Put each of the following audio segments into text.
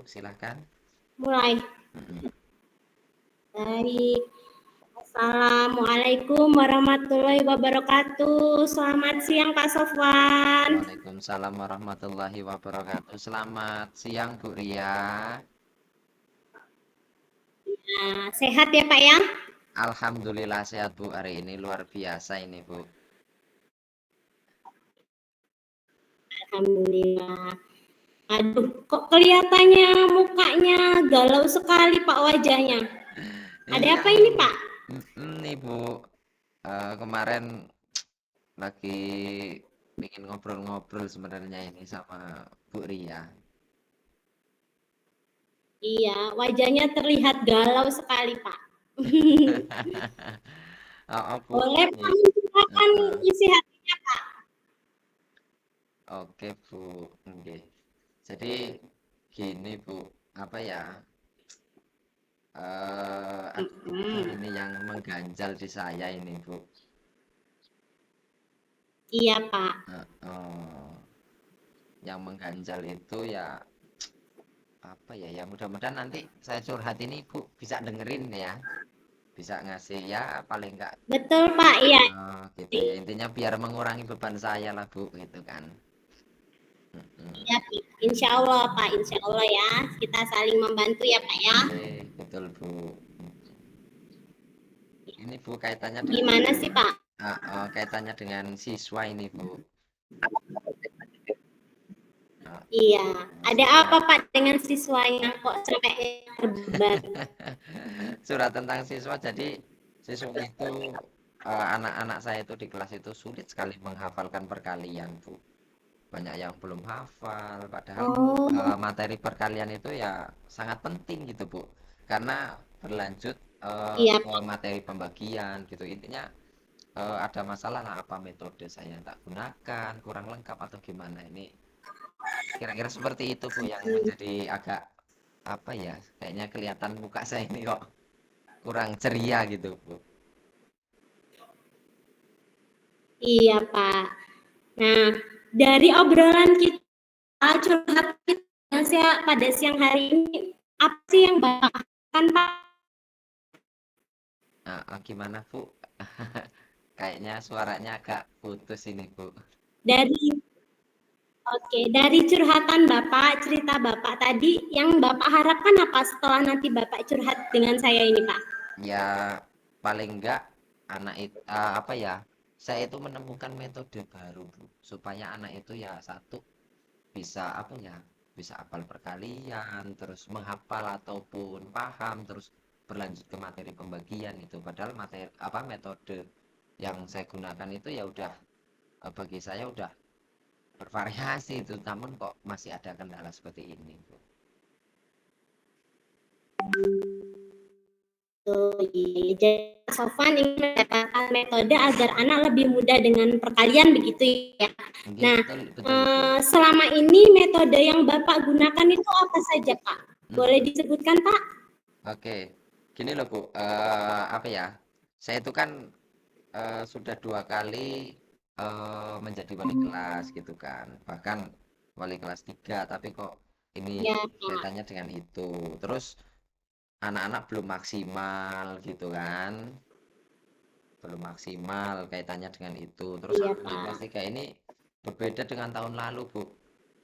Silahkan. Mulai. Baik. Assalamualaikum warahmatullahi wabarakatuh. Selamat siang Pak Sofwan. Waalaikumsalam warahmatullahi wabarakatuh. Selamat siang Bu Ria. Sehat ya Pak ya? Alhamdulillah sehat Bu, hari ini luar biasa ini Bu. Alhamdulillah. Aduh, kok kelihatannya mukanya galau sekali Pak wajahnya. Ada Iya, apa ini Pak? Nih Bu, kemarin lagi ingin ngobrol-ngobrol sebenarnya ini sama Bu Ria. Iya, wajahnya terlihat galau sekali Pak. Bu. Boleh Pak menceritakan isi hatinya Pak? Oke Bu, oke. Jadi gini Bu, apa ya? Ini yang mengganjal di saya ini Bu. Iya Pak. Yang mengganjal itu ya apa ya? Ya mudah-mudahan nanti saya curhat ini Bu bisa dengerin ya, bisa ngasih ya paling enggak. Betul Pak, iya. Gitu ya, intinya biar mengurangi beban saya lah Bu, gitu kan. Ya, insya Allah Pak, insya Allah ya, kita saling membantu ya Pak ya. Betul Bu. Ini Bu kaitannya dengan, gimana sih Pak? Kaitannya dengan siswa ini Bu. Iya, ada apa Pak dengan siswanya kok sampai terbeban? Surat tentang siswa, jadi siswa itu anak-anak saya itu di kelas itu sulit sekali menghafalkan perkalian Bu. Banyak yang belum hafal, padahal materi perkalian itu ya sangat penting gitu Bu, karena berlanjut Iya ke Pak. materi pembagian gitu. Intinya ada masalah lah, apa metode saya tak gunakan, kurang lengkap atau gimana. Ini kira-kira seperti itu Bu yang menjadi agak apa ya, kayaknya kelihatan muka saya ini kok kurang ceria gitu Bu. Iya Pak. Nah, dari obrolan kita curhat kita pada siang hari ini, apa sih yang Bapak kan Pak? Gimana Bu? Kayaknya suaranya agak putus ini Bu. Dari curhatan Bapak, cerita Bapak tadi, yang Bapak harapkan apa setelah nanti Bapak curhat dengan saya ini Pak? Ya paling enggak anak itu apa ya, saya itu menemukan metode baru Bu, supaya anak itu ya satu bisa apa ya, bisa hafal perkalian, terus menghafal ataupun paham, terus berlanjut ke materi pembagian itu. Padahal materi apa metode yang saya gunakan itu ya udah bagi saya udah bervariasi itu, namun kok masih ada kendala seperti ini Bu. Jadi Sofan ingin mendapatkan metode agar anak lebih mudah dengan perkalian begitu ya. Nah, selama ini metode yang Bapak gunakan itu apa saja Pak? Boleh disebutkan Pak? Oke, gini loh Bu, apa ya? Saya itu kan sudah 2 kali menjadi wali kelas gitu kan. Bahkan wali kelas 3, tapi kok ini Ya, kaitannya dengan itu. Terus anak-anak belum maksimal gitu kan. Belum maksimal kaitannya dengan itu. Terus wali kelas 3 ini berbeda dengan tahun lalu Bu.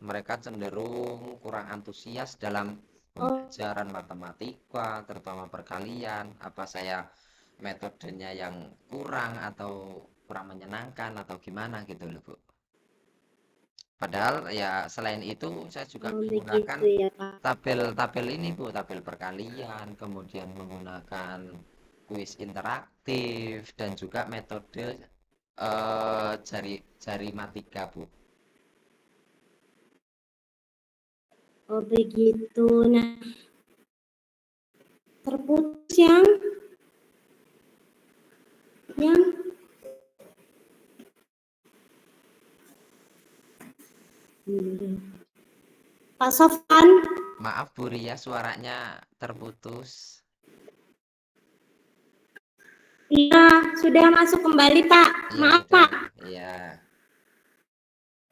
Mereka cenderung kurang antusias dalam pembelajaran matematika, terutama perkalian. Apa saya metodenya yang kurang atau kurang menyenangkan atau gimana gitu loh Bu. Padahal ya selain itu saya juga menggunakan tabel-tabel ini Bu, tabel perkalian, kemudian menggunakan kuis interaktif dan juga metode jari matika Bu. Oh begitu. Nah, terputus yang Pak Sofan. Maaf Bu Ria, suaranya terputus. Iya, sudah masuk kembali Pak. Ya, maaf sudah. Pak. Iya.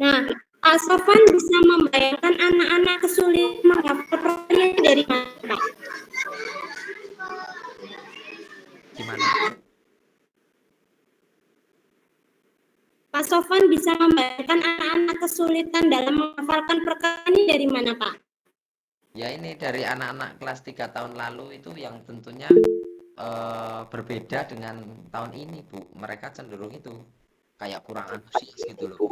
Nah, Pak Sofan bisa membayangkan anak-anak kesulitan menghafal perkalian dari mana, Pak? Gimana, Bu? Pak Sofwan bisa membayangkan anak-anak kesulitan dalam menghafalkan perkataan ini dari mana, Pak? Ya ini dari anak-anak kelas 3 tahun lalu itu yang tentunya berbeda dengan tahun ini, Bu. Mereka cenderung itu kayak kurang antusias gitu loh, Bu.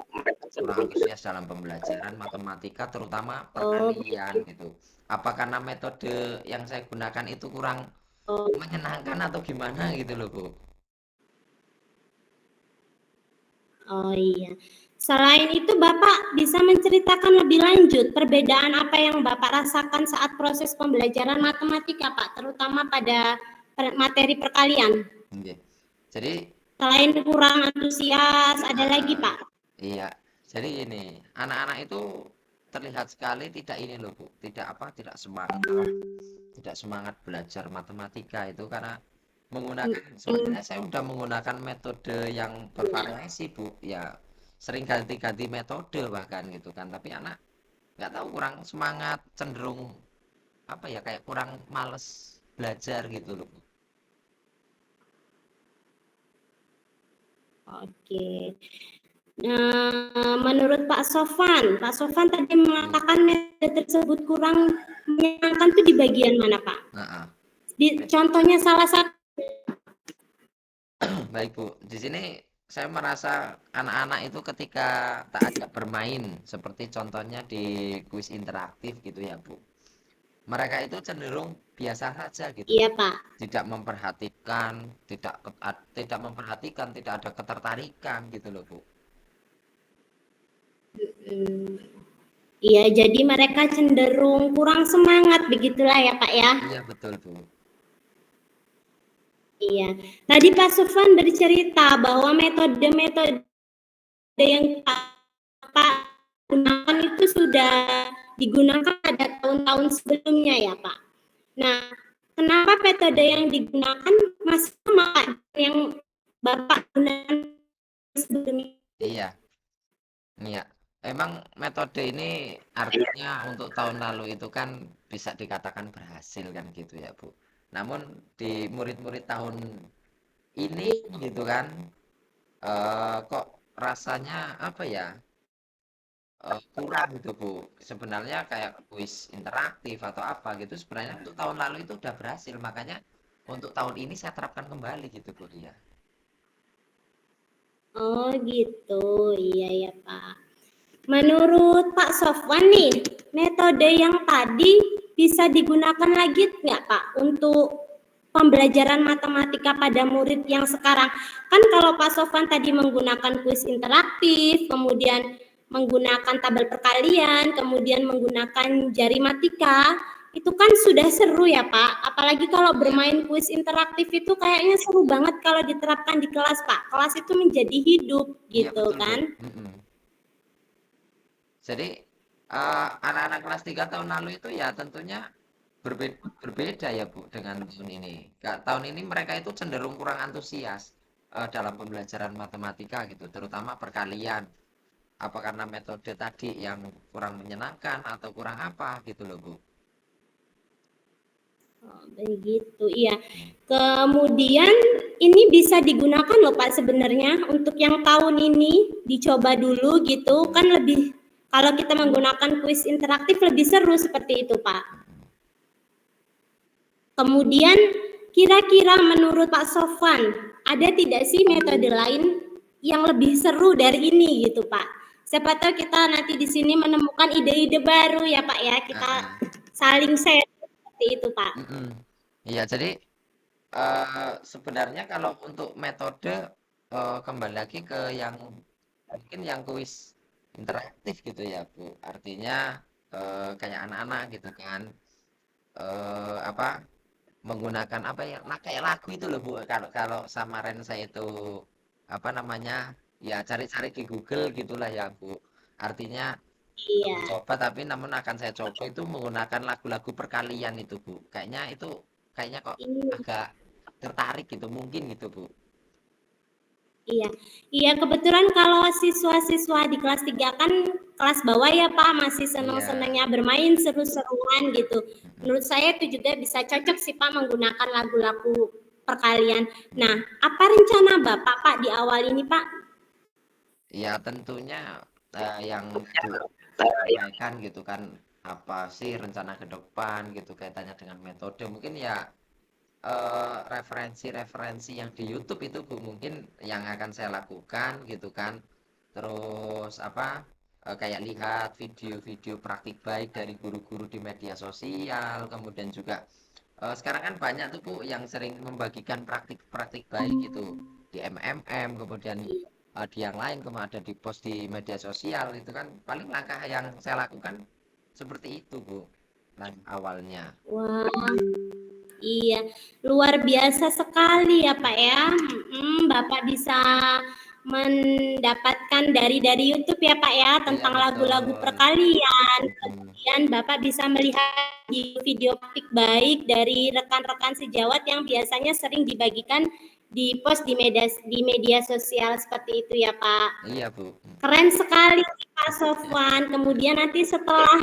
Kurang antusias dalam pembelajaran matematika, terutama Oh, perkalian gitu. Apa karena metode yang saya gunakan itu kurang oh, menyenangkan atau gimana gitu loh, Bu? oh iya. Selain itu, Bapak bisa menceritakan lebih lanjut perbedaan apa yang Bapak rasakan saat proses pembelajaran matematika, Pak, terutama pada materi perkalian. Oke. Jadi, Selain kurang antusias, ada lagi, ah, Pak? iya. Jadi ini, anak-anak itu terlihat sekali tidak ini loh, Bu. Tidak apa, tidak semangat belajar matematika itu karena menggunakan Hmm, sebenarnya saya udah menggunakan metode yang bervariasi, Bu. Ya, sering ganti-ganti metode bahkan gitu kan. Tapi anak nggak tahu kurang semangat, cenderung apa ya kayak kurang males belajar gitu loh, Bu. oke. Menurut Pak Sofwan tadi Iya. mengatakan metode tersebut kurang menyenangkan tuh di bagian mana, Pak? Heeh. Contohnya salah satu. Baik, Bu. Di sini saya merasa anak-anak itu ketika tak ajak bermain, seperti contohnya di kuis interaktif gitu ya, Bu. Mereka itu cenderung biasa saja gitu. Iya, Pak. Tidak memperhatikan, tidak memperhatikan, tidak ada ketertarikan gitu loh, Bu. Hmm, iya, jadi mereka cenderung kurang semangat begitulah ya, Pak ya. Iya, betul, Bu. Iya. Tadi Pak Sofwan bercerita bahwa metode-metode yang Pak gunakan itu sudah digunakan pada tahun-tahun sebelumnya ya, Pak. Nah, kenapa metode yang digunakan masih sama Pak yang Bapak gunakan sebelumnya? Iya, iya. Emang metode ini artinya untuk tahun lalu itu kan bisa dikatakan berhasil kan gitu ya, Bu. Namun di murid-murid tahun ini gitu kan kok rasanya apa ya kurang gitu Bu. Sebenarnya kayak kuis interaktif atau apa gitu sebenarnya untuk tahun lalu itu udah berhasil makanya untuk tahun ini saya terapkan kembali gitu Bu ya. Oh gitu, iya ya Pak. Menurut Pak Sofwan nih, metode yang tadi bisa digunakan lagi nggak Pak untuk pembelajaran matematika pada murid yang sekarang? Kan kalau Pak Sofwan tadi menggunakan kuis interaktif, kemudian menggunakan tabel perkalian, kemudian menggunakan jari matika, itu kan sudah seru ya Pak. Apalagi kalau Iya, bermain kuis interaktif itu kayaknya seru banget kalau diterapkan di kelas Pak. Kelas itu menjadi hidup iya gitu betul Bu. kan. Mm-mm. Jadi anak-anak kelas 3 tahun lalu itu ya tentunya berbeda ya Bu dengan tahun ini. Tahun ini mereka itu cenderung kurang antusias dalam pembelajaran matematika gitu, terutama perkalian. Apa karena metode tadi yang kurang menyenangkan atau kurang apa gitu loh Bu. Oh, begitu, iya. Kemudian ini bisa digunakan loh Pak sebenarnya untuk yang tahun ini dicoba dulu gitu kan lebih kalau kita menggunakan kuis interaktif lebih seru seperti itu Pak. Kemudian kira-kira menurut Pak Sofwan ada tidak sih metode lain yang lebih seru dari ini gitu Pak? Siapa tahu kita nanti di sini menemukan ide-ide baru ya Pak ya kita Heeh. saling share seperti itu Pak. Mm-mm. Iya, jadi sebenarnya kalau untuk metode kembali lagi ke yang mungkin yang kuis interaktif gitu ya Bu. Artinya kayak anak-anak gitu kan apa menggunakan apa ya nah kayak lagu itu loh Bu. Kalau kalau samaran saya itu apa namanya ya cari-cari di Google gitulah ya Bu. Artinya Iya. mencoba tapi namun akan saya coba itu menggunakan lagu-lagu perkalian itu Bu. Kayaknya kok Ini agak tertarik gitu mungkin gitu Bu. Iya. Iya, kebetulan kalau siswa-siswa di kelas 3 kan kelas bawah ya, Pak, masih seneng-senengnya Iya. bermain seru-seruan gitu. Mm-mm. Menurut saya itu juga bisa cocok sih, Pak, menggunakan lagu-lagu perkalian. Nah, apa rencana Bapak, Pak, di awal ini, Pak? Ya tentunya yang sampaikan gitu kan, apa sih rencana ke depan gitu kaitannya dengan metode, mungkin ya referensi-referensi yang di YouTube itu Bu mungkin yang akan saya lakukan gitu kan. Terus apa, kayak lihat video-video praktik baik dari guru-guru di media sosial, kemudian juga sekarang kan banyak tuh Bu yang sering membagikan praktik-praktik baik gitu di MMM, kemudian di yang lain kemudian ada di post di media sosial. Itu kan paling langkah yang saya lakukan seperti itu Bu, awalnya. Wah, iya, luar biasa sekali ya Pak ya. Bapak bisa mendapatkan dari YouTube ya Pak ya Iya tentang lagu-lagu betul. perkalian. Mm-mm. Kemudian Bapak bisa melihat video praktik baik dari rekan-rekan sejawat yang biasanya sering dibagikan di post di media sosial seperti itu ya Pak. Iya Bu. Keren sekali Pak Sofwan. Kemudian nanti setelah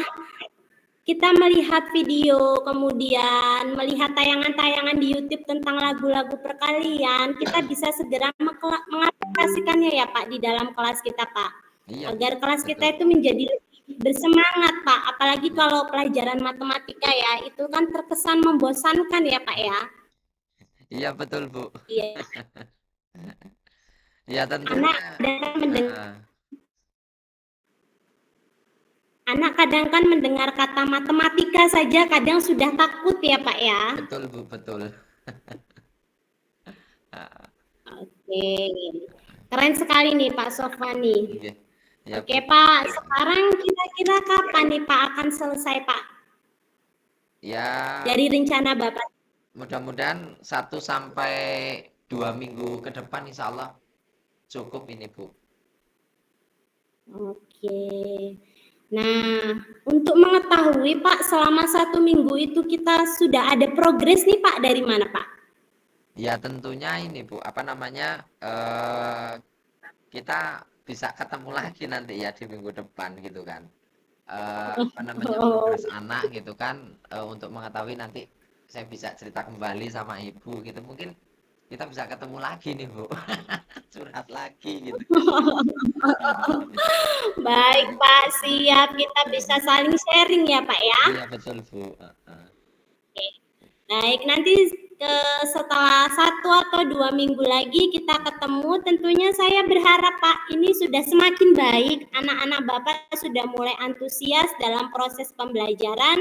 kita melihat video, kemudian melihat tayangan-tayangan di YouTube tentang lagu-lagu perkalian, kita bisa segera mengaplikasikannya ya Pak di dalam kelas kita Pak. Iya Bu, Agar kelas betul. kita itu menjadi lebih bersemangat Pak. Apalagi kalau pelajaran matematika ya, itu kan terkesan membosankan ya Pak ya. Iya betul Bu. Iya, Ya anak tentunya. kadang mendengar Heeh. Anak kadang kan mendengar kata matematika saja kadang sudah takut ya Pak ya. Betul Bu, betul. Heeh. Oke, keren sekali nih Pak Sofwani. Iya. Ya Oke Bu. Pak, sekarang kira-kira kapan nih Pak akan selesai Pak Ya dari rencana Bapak? mudah-mudahan 1 sampai 2 minggu ke depan insya Allah cukup ini Bu. Oke. Nah, untuk mengetahui Pak selama 1 minggu itu kita sudah ada progres nih Pak dari mana Pak? Ya tentunya ini Bu, apa namanya, kita bisa ketemu lagi nanti ya di minggu depan gitu kan. Apa namanya, Oh, progres anak gitu kan, untuk mengetahui nanti saya bisa cerita kembali sama ibu gitu, mungkin kita bisa ketemu lagi nih Bu. Curhat lagi gitu. baik Pak, siap kita bisa saling sharing ya Pak ya. Iya betul Bu. Baik, nanti setelah 1 atau 2 minggu lagi kita ketemu. Tentunya saya berharap Pak, ini sudah semakin baik. Anak-anak Bapak sudah mulai antusias dalam proses pembelajaran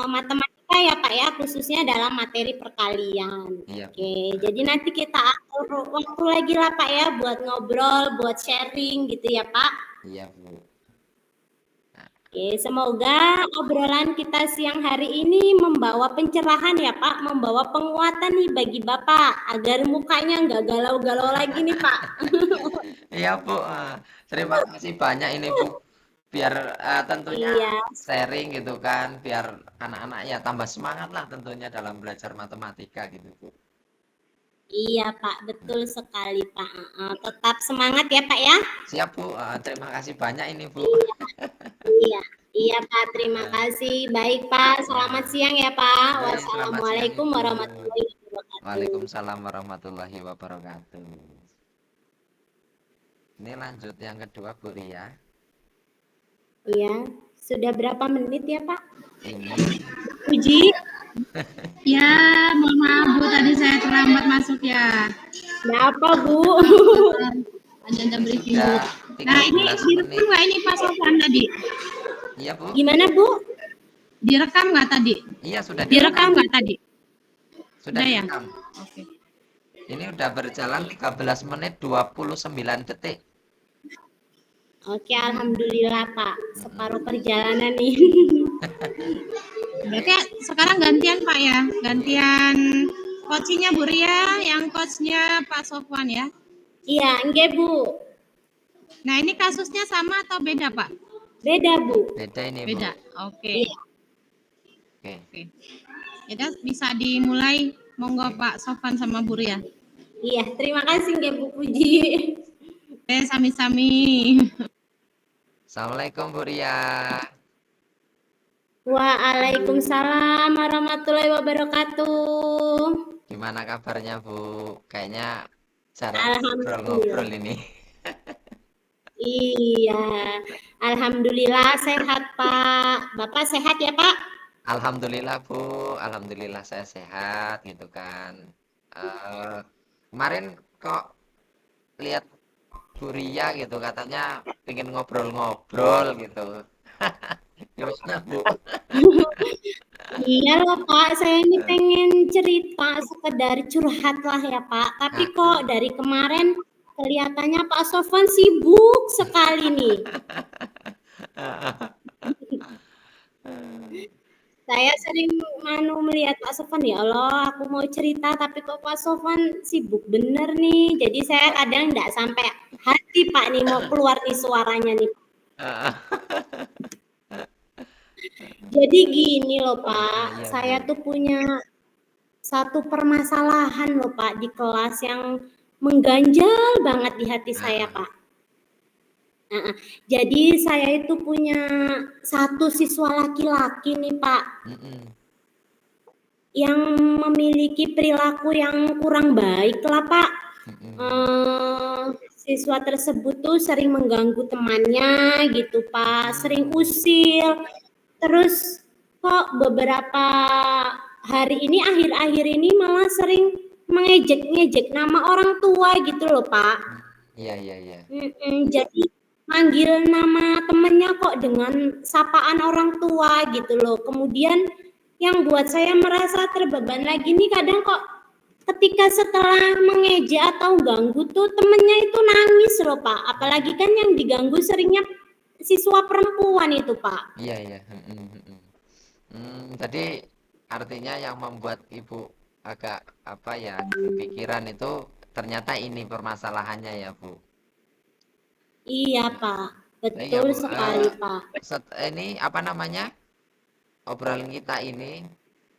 matematika ya Pak ya, khususnya dalam materi perkalian. Iya Bu. Oke, jadi nanti kita atur waktu lagi lah Pak ya buat ngobrol, buat sharing gitu ya Pak. Iya Bu. Oke, semoga obrolan kita siang hari ini membawa pencerahan ya Pak, membawa penguatan nih bagi Bapak, agar mukanya nggak galau-galau lagi nih Pak. Iya Bu, terima kasih banyak ini Bu. Biar tentunya Iya, sharing gitu kan, biar anak-anak ya tambah semangat lah tentunya dalam belajar matematika gitu Bu. iya Pak, betul sekali Pak. Tetap semangat ya Pak ya. Siap Bu, terima kasih banyak ini Bu. Iya, iya, iya Pak, terima Eh, kasih. Baik Pak, selamat ya. siang ya Pak. Baik, selamat siang Wassalamualaikum Ibu. warahmatullahi wabarakatuh. Waalaikumsalam warahmatullahi wabarakatuh. Ini lanjut yang kedua Bu Ria. Iya, sudah berapa menit ya Pak? Ini Uji? Ya, mohon maaf Bu, tadi saya terlambat masuk ya. Kenapa Bu? Ada briefing Bu. sudah Nah, ini 13 direkam menit. nggak ini Pak Sofwan tadi? Iya Bu. Gimana Bu? Direkam nggak tadi? Iya sudah Direkam nggak tadi? Sudah ya? direkam. Oke. Ini udah berjalan 13 menit 29 detik. Oke, alhamdulillah Pak. Separuh perjalanan nih. Berarti sekarang gantian Pak ya? Gantian coachnya Bu Ria, yang coachnya Pak Sofwan ya? Iya, enggak Bu. Nah, ini kasusnya sama atau beda Pak? Beda Bu. Beda ini Bu. Beda. Oke. Iya. Oke. Ya, bisa dimulai. Monggo Pak Sofwan sama Bu Ria. Iya, terima kasih nggih Bu Puji. Sami-sami. Assalamualaikum Bu Ria. Waalaikumsalam warahmatullahi wabarakatuh. Gimana kabarnya Bu? Kayaknya jarang ngobrol-ngobrol Alhamdulillah. ini. Iya, alhamdulillah sehat Pak. Bapak sehat ya Pak? Alhamdulillah Bu, alhamdulillah saya sehat gitu kan. Kemarin kok lihat Bu Ria gitu katanya pengen ngobrol-ngobrol gitu. Gimana Bu? Iya loh Pak, saya ini pengen cerita sekedar curhat lah ya Pak. Tapi kok dari kemarin kelihatannya Pak Sofwan sibuk sekali nih. Saya sering melihat Pak Sofwan, ya Allah aku mau cerita tapi kok Pak Sofwan sibuk bener nih. Jadi saya kadang nggak sampai hati Pak nih mau keluar nih suaranya nih. Jadi gini loh Pak, Iya saya Bu. tuh punya satu permasalahan loh Pak di kelas yang mengganjal banget di hati saya Pak. Jadi saya itu punya satu siswa laki-laki nih Pak, yang memiliki perilaku yang kurang baik lah Pak. Siswa tersebut tuh sering mengganggu temannya gitu Pak, sering usil. Terus kok beberapa hari ini, akhir-akhir ini malah sering mengejek-ngejek nama orang tua gitu loh Pak. Iya. Jadi manggil nama temennya kok dengan sapaan orang tua gitu loh. Kemudian yang buat saya merasa terbeban lagi nih, kadang kok ketika setelah mengejek atau ganggu tuh temennya itu nangis loh Pak. Apalagi kan yang diganggu seringnya siswa perempuan itu Pak. Iya. Tadi artinya yang membuat Ibu agak apa ya kepikiran itu ternyata ini permasalahannya ya Bu. Iya Pak, Iya betul Bu. sekali Pak. Ini apa namanya obrolan kita ini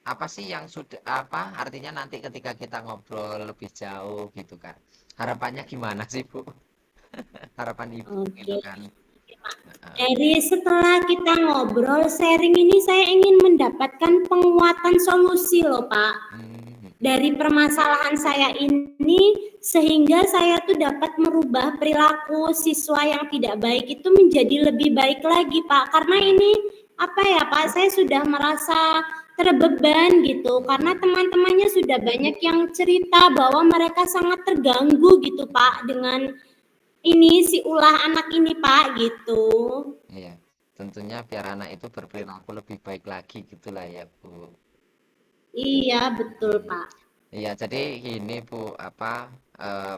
apa sih yang sudah apa artinya nanti ketika kita ngobrol lebih jauh gitu kan harapannya gimana sih Bu? Harapan Ibu gitu Oke. kan. Dari setelah kita ngobrol, sharing ini saya ingin mendapatkan penguatan solusi loh Pak. Dari permasalahan saya ini, sehingga saya tuh dapat merubah perilaku siswa yang tidak baik itu menjadi lebih baik lagi Pak. Karena ini apa ya Pak, saya sudah merasa terbeban gitu. Karena teman-temannya sudah banyak yang cerita bahwa mereka sangat terganggu gitu Pak dengan ini si ulah anak ini Pak gitu. Iya, tentunya biar anak itu berperilaku lebih baik lagi gitulah ya Bu. Iya betul Pak. Iya, jadi ini Bu apa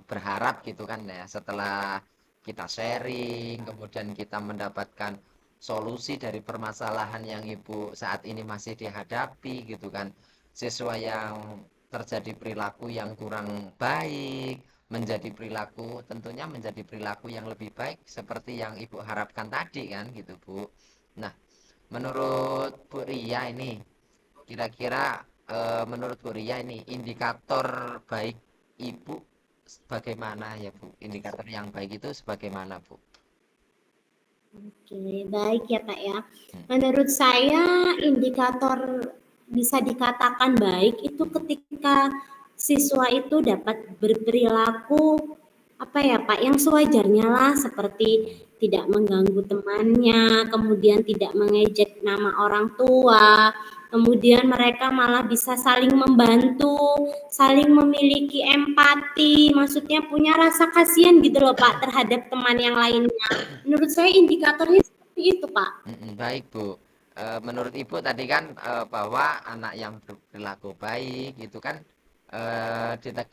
berharap gitu kan ya setelah kita sharing kemudian kita mendapatkan solusi dari permasalahan yang Ibu saat ini masih dihadapi gitu kan. Siswa yang terjadi perilaku yang kurang baik menjadi perilaku tentunya menjadi perilaku yang lebih baik seperti yang Ibu harapkan tadi kan gitu Bu. Nah, menurut Bu Ria ini kira-kira menurut Bu Ria ini indikator baik ibu bagaimana ya Bu? Indikator yang baik itu sebagaimana Bu? Oke, baik ya Pak ya. Menurut saya indikator bisa dikatakan baik itu ketika siswa itu dapat berperilaku apa ya Pak, yang sewajarnya lah, seperti tidak mengganggu temannya, kemudian tidak mengejek nama orang tua, kemudian mereka malah bisa saling membantu, saling memiliki empati, maksudnya punya rasa kasihan gitu loh Pak terhadap teman yang lainnya. Menurut saya indikatornya seperti itu Pak. Baik Bu. Menurut Ibu tadi kan bahwa anak yang berperilaku baik itu kan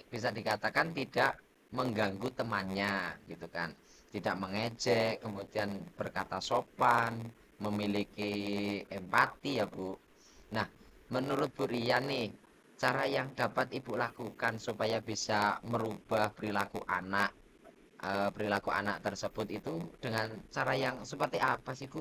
bisa dikatakan tidak mengganggu temannya gitu kan, tidak mengejek, kemudian berkata sopan, memiliki empati ya Bu. Nah, menurut Bu Ria nih, cara yang dapat Ibu lakukan supaya bisa merubah perilaku anak tersebut itu dengan cara yang seperti apa sih Bu?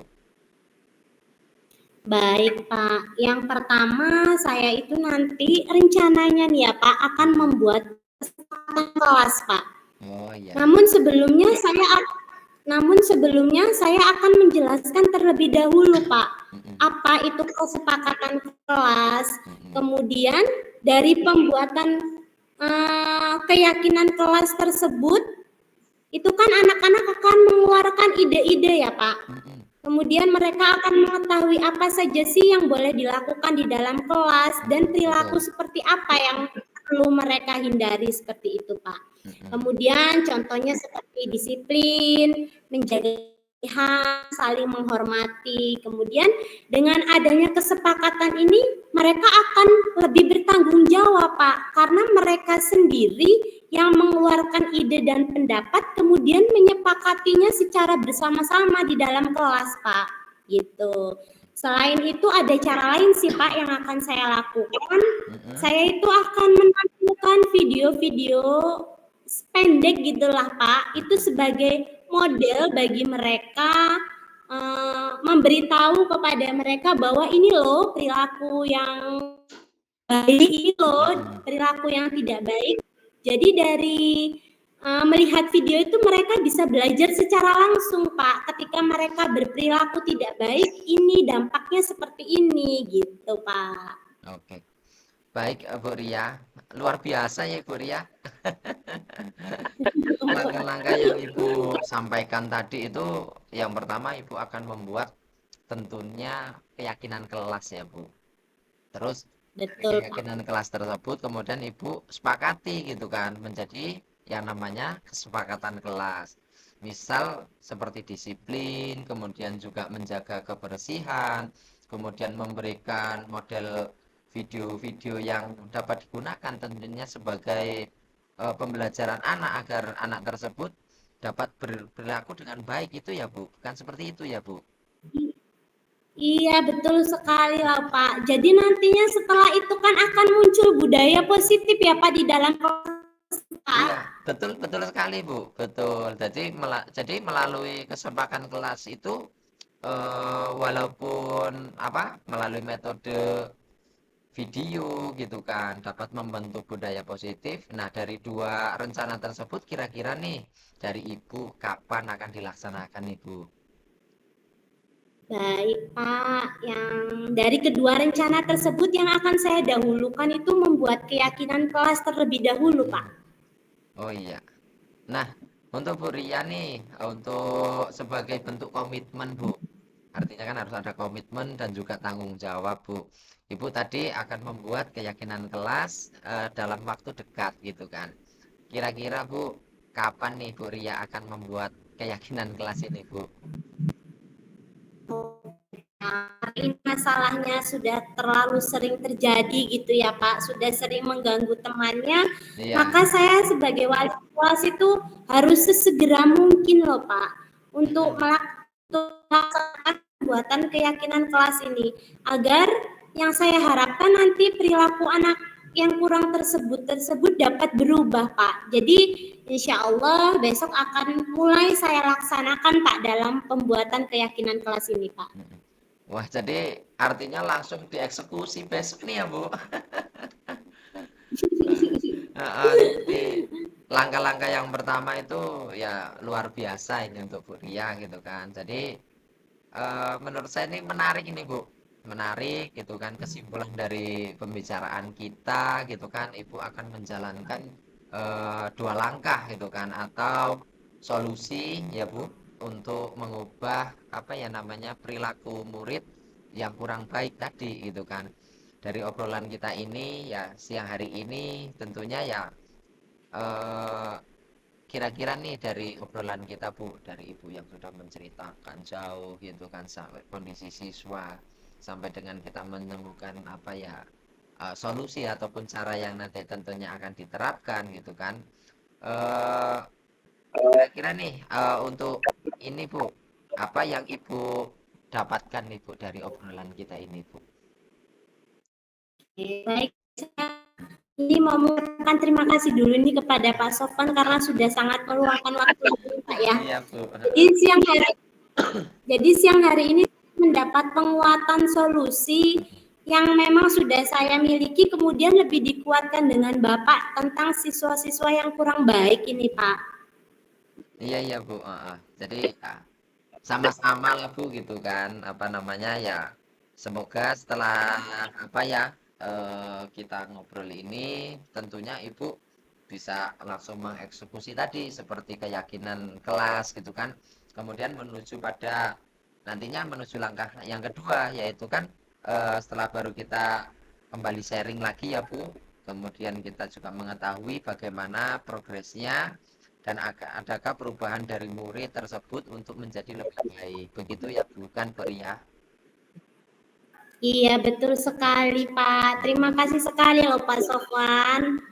Baik Pak, yang pertama saya itu nanti rencananya nih ya Pak akan membuat kesepakatan kelas, Pak. Oh iya. Namun sebelumnya saya akan menjelaskan terlebih dahulu, Pak, apa itu kesepakatan kelas. Kemudian dari pembuatan keyakinan kelas tersebut, itu kan anak-anak akan mengeluarkan ide-ide ya, Pak. Kemudian mereka akan mengetahui apa saja sih yang boleh dilakukan di dalam kelas dan perilaku seperti apa yang perlu mereka hindari, seperti itu, Pak. Kemudian contohnya seperti disiplin, menjaga saling menghormati. Kemudian dengan adanya kesepakatan ini mereka akan lebih bertanggung jawab, Pak, karena mereka sendiri yang mengeluarkan ide dan pendapat kemudian menyepakatinya secara bersama-sama di dalam kelas, Pak. Gitu. Selain itu ada cara lain sih, Pak, yang akan saya lakukan. Saya itu akan menampilkan video-video pendek gitulah, Pak. Itu sebagai model bagi mereka, memberitahu kepada mereka bahwa ini loh perilaku yang baik, ini loh perilaku yang tidak baik. Jadi dari melihat video itu mereka bisa belajar secara langsung, Pak. Ketika mereka berperilaku tidak baik, ini dampaknya seperti ini, gitu, Pak. Oke. Baik, Bu Ria. Luar biasa ya, Bu Ria. Langkah-langkah yang Ibu sampaikan tadi itu, yang pertama Ibu akan membuat tentunya keyakinan kelas ya, Bu. Terus Betul, keyakinan kelas tersebut kemudian Ibu sepakati gitu kan, menjadi yang namanya kesepakatan kelas. Misal seperti disiplin, kemudian juga menjaga kebersihan, kemudian memberikan model video-video yang dapat digunakan tentunya sebagai pembelajaran anak agar anak tersebut dapat berperilaku dengan baik, itu ya Bu, bukan seperti itu ya Bu? Iya, betul sekali lah, Pak. Jadi nantinya setelah itu kan akan muncul budaya positif ya, Pak, di dalam kelas, Pak. Iya, betul sekali Bu, betul. Jadi melalui kesepakatan kelas itu walaupun melalui metode video gitu kan dapat membentuk budaya positif. Nah, dari dua rencana tersebut kira-kira nih dari Ibu kapan akan dilaksanakan, Ibu? Baik, Pak. Yang dari kedua rencana tersebut yang akan saya dahulukan itu membuat keyakinan kelas terlebih dahulu, Pak. Oh iya. Nah, untuk Bu Ria nih, untuk sebagai bentuk komitmen, Bu. Artinya kan harus ada komitmen dan juga tanggung jawab, Bu. Ibu tadi akan membuat keyakinan kelas dalam waktu dekat gitu kan. Kira-kira Bu, kapan nih Bu Ria akan membuat keyakinan kelas ini, Bu? Ini masalahnya sudah terlalu sering terjadi gitu ya, Pak. Sudah sering mengganggu temannya. Iya. Maka saya sebagai wali kelas itu harus sesegera mungkin loh, Pak, untuk melaksanakan pembuatan keyakinan kelas ini agar yang saya harapkan nanti perilaku anak yang kurang tersebut dapat berubah, Pak. Jadi insya Allah besok akan mulai saya laksanakan, Pak, dalam pembuatan keyakinan kelas ini, Pak. Wah, jadi artinya langsung dieksekusi besok nih ya, Bu. Jadi langkah-langkah yang pertama itu ya luar biasa ini untuk Bu Ria gitu kan. Jadi menurut saya ini menarik ini, Bu. Menarik gitu kan, kesimpulan dari pembicaraan kita gitu kan, Ibu akan menjalankan dua langkah gitu kan, atau solusi ya Bu, untuk mengubah perilaku murid yang kurang baik tadi gitu kan. Dari obrolan kita ini ya siang hari ini tentunya ya kira-kira nih dari obrolan kita Bu, dari Ibu yang sudah menceritakan jauh gitu kan sampai kondisi siswa, sampai dengan kita menemukan solusi ataupun cara yang nanti tentunya akan diterapkan gitu kan. Kira-kira nih untuk ini Bu, apa yang Ibu dapatkan nih Bu dari obrolan kita ini Bu? Baik, ini mau mengucapkan terima kasih dulu nih kepada Pak Sofwan karena sudah sangat meluangkan waktu Pak ya. Iya, Bu. Jadi siang hari ini mendapat penguatan solusi yang memang sudah saya miliki kemudian lebih dikuatkan dengan Bapak tentang siswa-siswa yang kurang baik ini, Pak. Iya Bu, jadi sama-sama lah Bu gitu kan, apa namanya ya, semoga setelah apa ya, kita ngobrol ini tentunya Ibu bisa langsung mengeksekusi tadi seperti keyakinan kelas gitu kan, kemudian menuju pada nantinya menuju langkah yang kedua yaitu kan setelah baru kita kembali sharing lagi ya Bu, kemudian kita juga mengetahui bagaimana progresnya dan adakah perubahan dari murid tersebut untuk menjadi lebih baik, begitu ya Bu kan Ria? Iya betul sekali Pak, terima kasih sekali loh Pak Sofwan.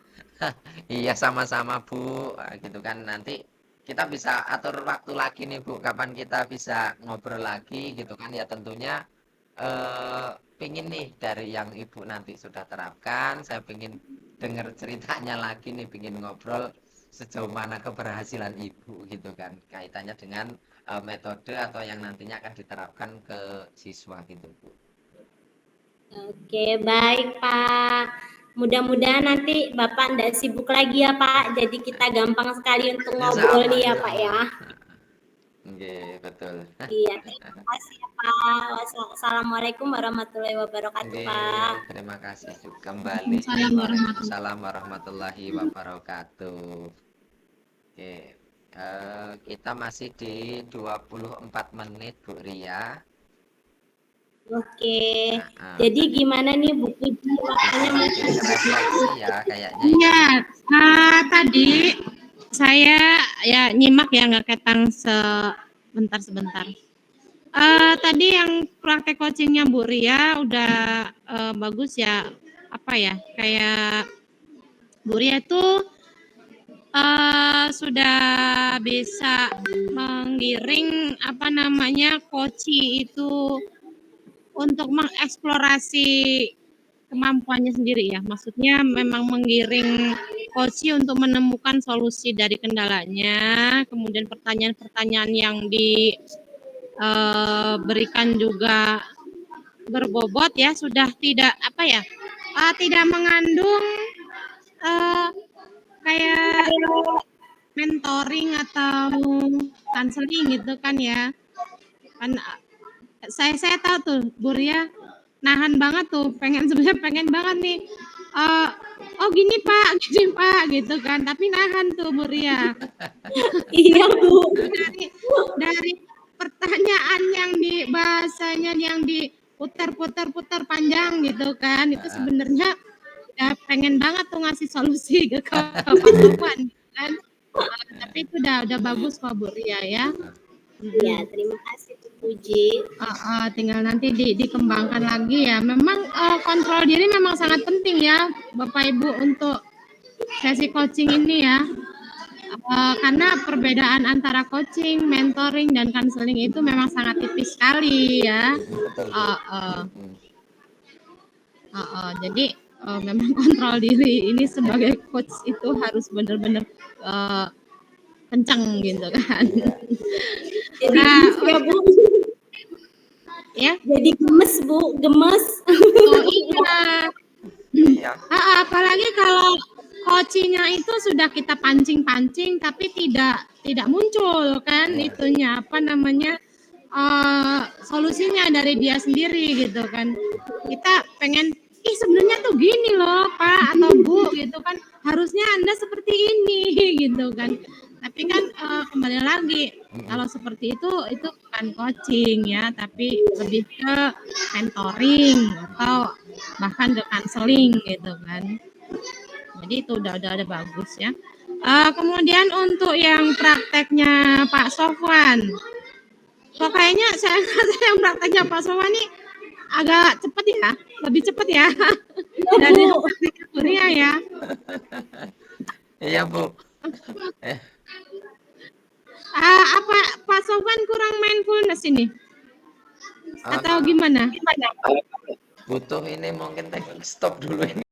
Iya sama-sama Bu, gitu kan nanti kita bisa atur waktu lagi nih Bu, kapan kita bisa ngobrol lagi gitu kan ya tentunya pingin nih dari yang Ibu nanti sudah terapkan, saya pingin dengar ceritanya lagi nih, pingin ngobrol sejauh mana keberhasilan Ibu gitu kan, kaitannya dengan metode atau yang nantinya akan diterapkan ke siswa gitu Bu. Oke, baik Pak. Mudah-mudahan nanti Bapak tidak sibuk lagi ya Pak, jadi kita gampang sekali untuk ngobrol nih ya Pak ya. Oke, betul. Iya, terima kasih ya Pak. Wassalamualaikum warahmatullahi wabarakatuh Pak. Terima kasih juga kembali. Waalaikumsalam warahmatullahi wabarakatuh. Oke, kita masih di 24 menit Bu Ria. Oke, jadi gimana nih Bu Puji waktunya masih ya kayaknya. Iya, tadi saya ya nyimak ya nggak ketang sebentar. Tadi yang praktek coachingnya Bu Ria udah bagus ya, apa ya, kayak Bu Ria tuh sudah bisa menggiring apa namanya coaching itu untuk mengeksplorasi kemampuannya sendiri ya, maksudnya memang menggiring coaching untuk menemukan solusi dari kendalanya, kemudian pertanyaan-pertanyaan yang diberikan juga berbobot ya, sudah tidak apa ya, tidak mengandung kayak mentoring atau counseling gitu kan ya. Kan saya tahu tuh Bu Ria nahan banget tuh, sebenarnya pengen banget nih. Oh gini Pak gitu kan, tapi nahan tuh Bu Ria. Iya Bu. Dari pertanyaan yang bahasanya yang diputar panjang gitu kan, itu sebenarnya ya pengen banget tuh ngasih solusi ke Pak Sofwan kan. Tapi itu udah bagus kok Bu Ria ya. Iya, terima kasih Bu Puji. Tinggal nanti dikembangkan lagi ya. Memang kontrol diri memang sangat penting ya Bapak Ibu untuk sesi coaching ini ya. Karena perbedaan antara coaching, mentoring, dan counseling itu memang sangat tipis sekali ya. Jadi memang kontrol diri ini sebagai coach itu harus benar-benar kencang gitu kan. Jadi ya Bu. Ya, jadi gemes Bu, gemes. Oh iya. Apalagi kalau coachingnya itu sudah kita pancing-pancing tapi tidak muncul kan itunya apa namanya solusinya dari dia sendiri gitu kan. Kita pengen sebenarnya tuh gini loh Pak atau Bu gitu kan, harusnya Anda seperti ini gitu kan. Tapi kan kembali lagi kalau seperti itu bukan coaching ya, tapi lebih ke mentoring atau bahkan ke counseling gitu kan. Jadi itu udah bagus ya. Kemudian untuk yang prakteknya Pak Sofwan, kok kayaknya saya rasa yang prakteknya Pak Sofwan ini agak cepat ya, lebih cepat ya dari prakteknya Bu Ria ya. Iya Bu. Apa Pak Sofwan kurang mindfulness ini? Atau gimana? Butuh ini mungkin stop dulu ini.